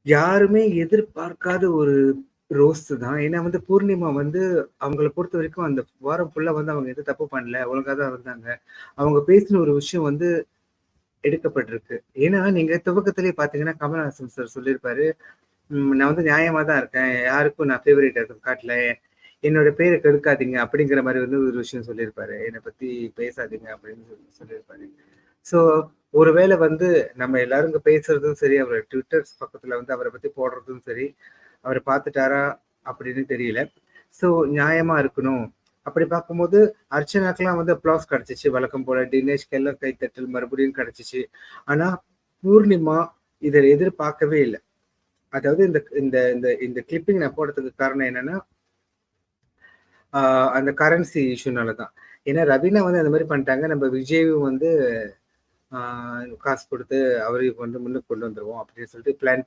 யாருமே எதிர்பார்க்காத ஒரு ரோஸ்ட் தான். ஏன்னா வந்து பூர்ணிமா வந்து அவங்கள பொறுத்தவரைக்கும் அந்த வாரம் ஃபுல்லா வந்து அவங்க எதுவும் தப்பு பண்ணல. ஒழுங்கா தான் இருந்தாங்க. அவங்க பேசின ஒரு விஷயம் வந்து எடுக்கப்பட்டிருக்கு. ஏன்னா, நீங்க துவக்கத்திலேயே பார்த்தீங்கன்னா, கமலஹாசன் சார் சொல்லியிருப்பாரு, நான் வந்து நியாயமா தான் இருக்கேன். யாருக்கும் நான் ஃபேவரைட் எதுவும் காட்டல. என்னோட பேர கெடுக்காதீங்க அப்படிங்கிற மாரி வந்து ஒரு விஷயம் சொல்லியிருப்பாரு. என்ன பத்தி பேசாதீங்க அப்படின்னு சொல்லியிருப்பாரு. ஸோ, ஒருவேள வந்து நம்ம எல்லாரும் இங்க பேசுறதும் சரி, அவரு ட்விட்டர்ஸ் பக்கத்துல வந்து அவர பத்தி போடுறதும் சரி, அவரு பார்த்துட்டாரா அப்படின்னு தெரியல. ஸோ, நியாயமா இருக்கணும். அப்படி பார்க்கும்போது, அர்ச்சனாக்கெல்லாம் வந்து அப்ளாஸ் கிடைச்சுச்சு. வழக்கம் போல தினேஷ்க்கு எல்லாம் கைத்தட்டல் மறுபடியும் கிடைச்சுச்சு. ஆனா, பூர்ணிமா இத எதிர்பார்க்கவே இல்ல. அதாவது இந்த இந்த இந்த இந்த கிளிப்பிங் நான் போடுறதுக்கு காரணம் என்னன்னா, ஆ அந்த கரன்சி இஷ்யூனால தான். ஏன்னா ரவீனா வந்து அந்த மாரி பண்ணிட்டாங்க. நம்ம விஜயும் வந்து ஆ காசு குடுத்து அவரையும் வந்து முன்னுக்கு கொண்டு வந்துருவோம் அப்படின்னு சொல்லிட்டு பிளான்